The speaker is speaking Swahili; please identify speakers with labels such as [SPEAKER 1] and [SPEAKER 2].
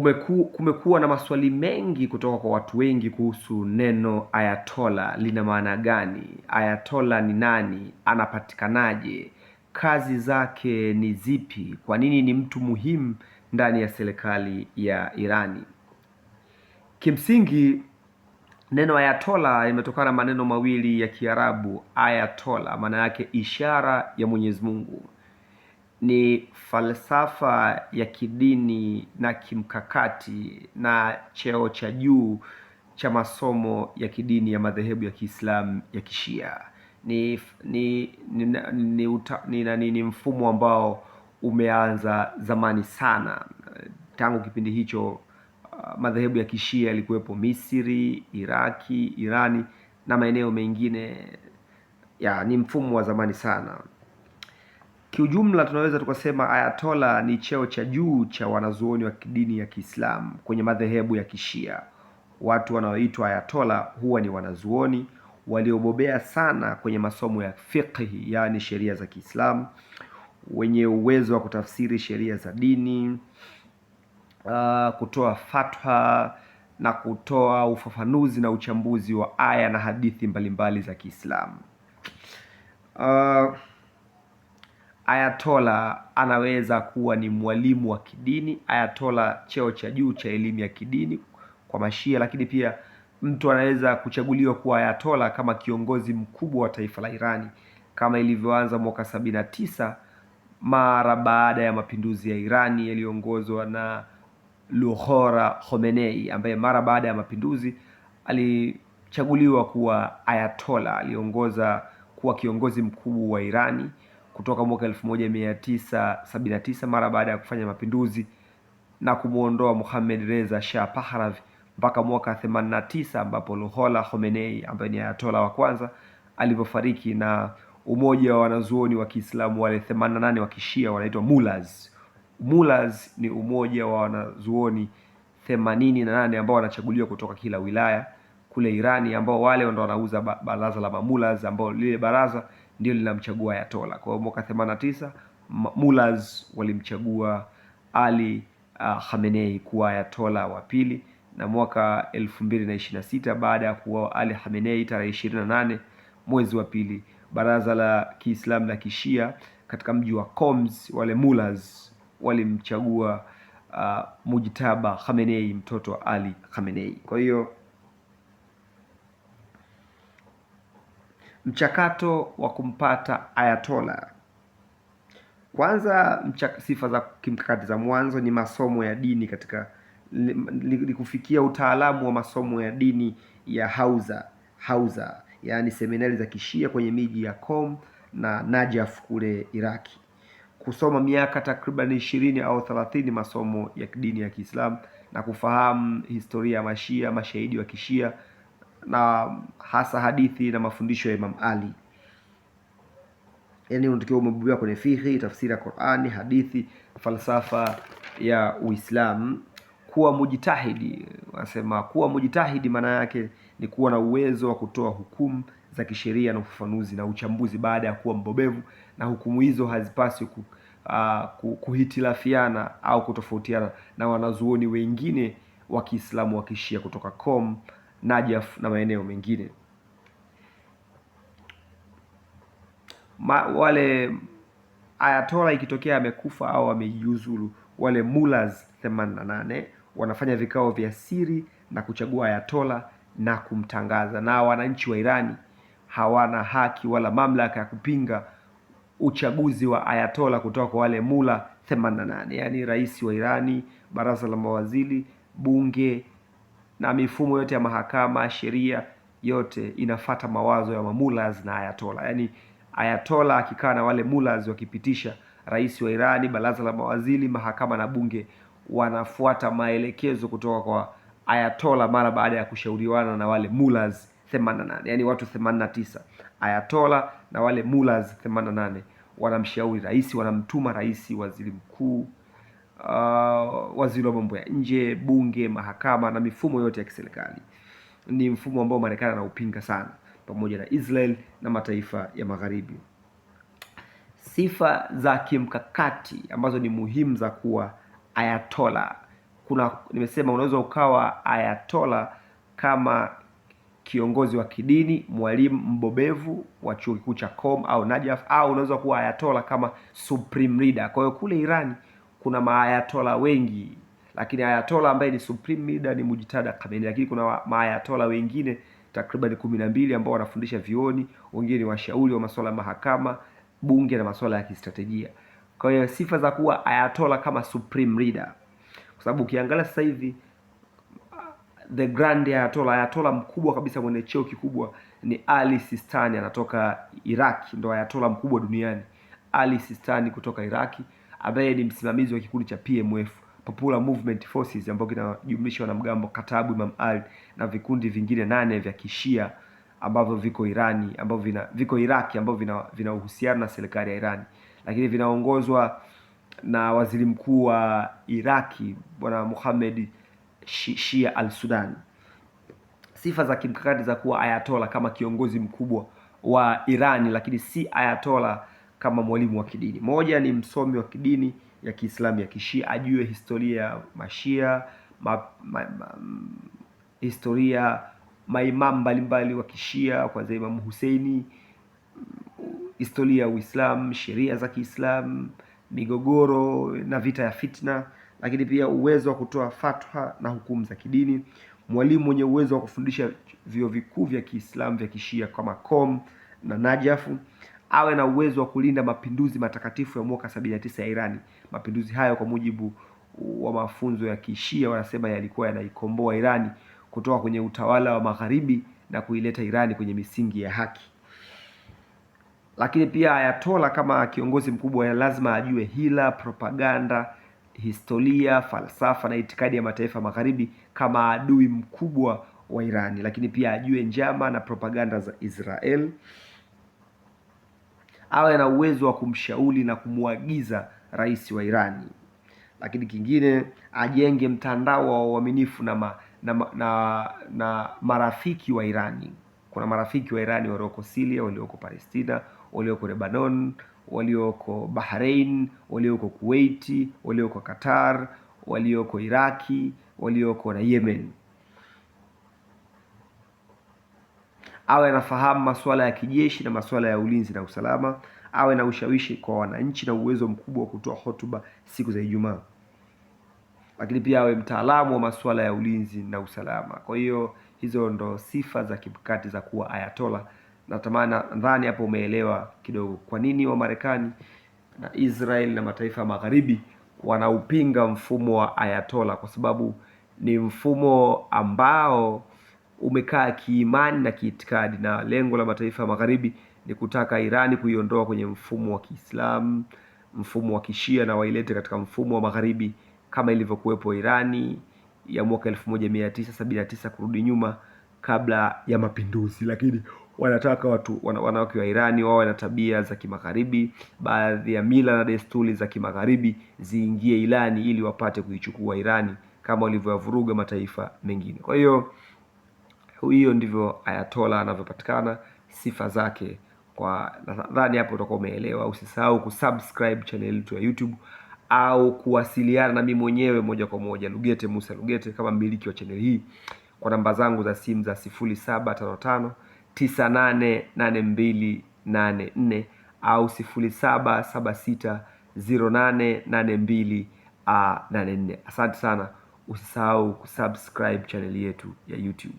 [SPEAKER 1] Kumekuwa na maswali mengi kutoka kwa watu wengi kuhusu neno Ayatollah lina maana gani? Ayatollah ni nani? Anapatikanaje? Kazi zake ni zipi? Kwa nini ni mtu muhimu ndani ya serikali ya Irani? Kimsingi neno Ayatollah limetokana na maneno mawili ya Kiarabu. Ayatollah maana yake ishara ya Mwenyezi Mungu. Ni falsafa ya kidini na kimkakati na cheo cha juu cha masomo ya kidini ya madhehebu ya Kiislamu ya Kishia. Ni mfumo ambao umeanza zamani sana. Tangu kipindi hicho madhehebu ya Kishia yalikuwepo Misri, Iraki, Irani na maeneo mengine. Ni mfumo wa zamani sana. Kiujumla tunaweza tukasema Ayatollah ni cheo cha juu cha wanazuoni wa kidini ya Kiislamu kwenye madhehebu ya Kishia. Watu wanaoitwa Ayatollah huwa ni wanazuoni waliobobea sana kwenye masomo ya fiqh, yani sheria za Kiislamu, wenye uwezo wa kutafsiri sheria za dini, kutoa fatwa na kutoa ufafanuzi na uchambuzi wa aya na hadithi mbalimbali za Kiislamu. Ayatollah anaweza kuwa ni mwalimu wa kidini. Ayatollah cheo cha juu cha elimu ya kidini kwa Mashia, lakini pia mtu anaweza kuchaguliwa kuwa Ayatollah kama kiongozi mkubwa wa taifa la Irani, kama ilivyoanza mwaka 79 mara baada ya mapinduzi ya Irani yaliyoongozwa na Ruhollah Khomeini, ambaye mara baada ya mapinduzi alichaguliwa kuwa Ayatollah. Aliongoza kuwa kiongozi mkuu wa Irani kutoka mwaka 1979 mara baada ya kufanya mapinduzi na kumuondoa Mohammad Reza Shah Pahlavi mpaka mwaka 89 ambapo Ruhollah Khomeini ambaye ni Ayatollah wa kwanza alipofariki, na umoja wa wanazuoni wa Kiislamu wale 88 wa Kishia wanaitwa Mullahs. Mullahs ni umoja wa wanazuoni 88 ambao wanachaguliwa kutoka kila wilaya kule Irani, ambao wale ndio wanauza baraza la Mullahs, ambao lile baraza ndio linamchagua Ayatollah. Kwa mwaka 89 Mullahs walimchagua Ali Khamenei kuwa Ayatollah wa pili, na mwaka 2026 baada ya kuwa Ali Khamenei tarehe 28 mwezi wa pili, baraza la Kiislamu la Kishia katika mji wa Qoms, wale Mullahs walimchagua Mujtaba Khamenei, mtoto wa Ali Khamenei. Kwa hiyo mchakato wa kumpata Ayatollah, kwanza sifa za kimkakati za mwanzo ni masomo ya dini katika kufikia utaalamu wa masomo ya dini ya Hauza, yani seminari za Kishia kwenye miji ya Qom na Najaf kule Iraki. Kusoma miaka takriban 20 au 30 masomo ya dini ya Kiislamu na kufahamu historia ya Mashia, mashahidi wa Kishia, na hasa hadithi na mafundisho ya Imam Ali. Yani unatakiwa umebobea kwenye fiqh, tafsiri ya Qur'ani, hadithi, falsafa ya Uislamu. Kuwa mujtahidi, wanasema kuwa mujtahidi maana yake ni kuwa na uwezo wa kutoa hukumu za kisheria na ufafanuzi na uchambuzi baada ya kuwa mbobevu, na hukumu hizo hazipaswi kuhitilafiana au kutofautiana na wanazuoni wengine wa Kiislamu wa Kishia kutoka Qom, Najaf na maeneo mengine. Wale Ayatollah ikitokea amekufa au amejiuzulu, wale Mullahs 88 wanafanya vikao vya siri na kuchagua Ayatollah na kumtangaza, na wananchi wa Irani hawana haki wala mamlaka ya kupinga uchaguzi wa Ayatollah kutoka kwa wale Mullah 88. Yani rais wa Irani, baraza la mawaziri, bunge na mifumo yote ya mahakama, sheria yote inafata mawazo ya Mullahs na Ayatollah. Yani Ayatollah akikaa na wale Mullahs wakipitisha, rais wa Irani, baraza la mawaziri, mahakama na bunge wanafuata maelekezo kutoka kwa Ayatollah mara baada ya kushauriana na wale Mullahs 88. Yani watu 89, Ayatollah na wale Mullahs 88 wanamshauri rais, wanamtuma rais, waziri mkuu, waziri wa mambo ya nje, bunge, mahakama na mifumo yote ya kiserikali. Ni mfumo ambao Marekani anaupinga sana, pamoja na Israel na mataifa ya Magharibi. Sifa za kimkakati ambazo ni muhimu za kuwa Ayatollah nimesema unaweza ukawa ayatola kama kiongozi wa kidini, mwalimu mbobevu wa chuo kikuu cha Qom au Najaf, au unaweza kuwa ayatola kama supreme leader. Kwa hiyo kule Iran kuna maayatola wengi, lakini ayatola ambaye ni supreme leader ni Mujtada Khamenei, lakini kuna maayatola wengine takriban 12 ambao wanafundisha vioni, wengine ni washauri wa masuala ya mahakama, bunge na masuala ya kistratejia. Kwa hiyo sifa za kuwa ayatola kama supreme leader, kwa sababu ukiangalia sasa hivi the grand ayatola mkubwa kabisa mwenye cheo kikubwa ni Ali Sistani, anatoka Iraki, ndo ayatola mkubwa duniani. Ali Sistani kutoka Iraki, ambaye ni msimamizi wa kikundi cha PMF, Popular Movement Forces, ambao kinajumlisha wanamgambo Katabu Imam Ali na vikundi vingine 8 vya Kishia ambavyo viko Irani, ambavyo viko Iraki, ambavyo vina uhusiano na serikali ya Irani, lakini vinaongozwa na waziri mkuu wa Iraki bwana Mohamed Shia al-Sudan. Sifa za kimkakati za kuwa ayatola kama kiongozi mkubwa wa Irani, lakini si ayatola kama mwalimu wa kidini. Moja, ni msomi wa kidini ya Kiislamu ya Kishia, ajue historia ya Mashia, historia maimamu mbalimbali wa Kishia kwanza Imam Huseini, historia ya Uislamu, sheria za Kiislamu, migogoro na vita ya fitna, lakini pia uwezo wa kutoa fatwa na hukumu za kidini. Mwalimu mwenye uwezo wa kufundisha vyuo vikuu vya Kiislamu vya Kishia kama Qom na Najaf. Awe na uwezo wa kulinda mapinduzi matakatifu ya mwaka 79 ya Irani. Mapinduzi hayo kwa mujibu wa mafunzo ya Kishia wanasema yalikuwa yanaikomboa Irani kutoka kwenye utawala wa magharibi na kuileta Irani kwenye misingi ya haki. Lakini pia ayatola kama kiongozi mkubwa lazima ajue hila, propaganda, historia, falsafa na itikadi ya mataifa magharibi kama adui mkubwa wa Irani, lakini pia ajue njama na propaganda za Israel. Awe na uwezo wa kumshauri na kumwagiza rais wa Irani. Lakini kingine, ajenge mtandao wa uaminifu na marafiki wa Irani. Kuna marafiki wa Irani walioko Syria, walioko Palestina, walioko Lebanon, walioko Bahrain, walioko Kuwait, walioko Qatar, walioko Iraki, walioko na Yemen. Awe anafahamu masuala ya kijeshi na masuala ya ulinzi na usalama. Awe na ushawishi kwa wananchi na uwezo mkubwa wa kutoa hotuba siku za Ijumaa. Lakini pia awe mtaalamu wa masuala ya ulinzi na usalama. Kwa hiyo hizo ndo sifa za kimkakati za kuwa ayatola. Nadhani hapo umeelewa kidogo kwa nini wa Marekani na Israel na mataifa ya magharibi wanaupinga mfumo wa ayatola, kwa sababu ni mfumo ambao umekaa kiimani na kiitikadi, na lengo la mataifa ya magharibi ni kutaka Irani kuiondoa kwenye mfumo wa Kiislamu, mfumo wa Kishia, na wailete katika mfumo wa magharibi kama ilivyokuwepo Irani ya mwaka 1979 kurudi nyuma kabla ya mapinduzi. Lakini wanataka wanawake wa Irani wawe na tabia za kimagharibi, baadhi ya mila na desturi za kimagharibi ziingie Irani ili wapate kuichukua Irani kama walivyovuruga mataifa mengine. Kwa hiyo ndivyo ayatola anavyopatikana, sifa zake. Kwa nadhani hapo utakuwa umeelewa. Usisahau kusubscribe channel yetu ya YouTube au kuwasiliana na mimi mwenyewe moja kwa moja, Lugete Musa Lugete, kama mmiliki wa channel hii, kwa namba zangu za simu za 0755 988284 au 0776088284. Asante sana. Usisahau kusubscribe channel yetu ya YouTube.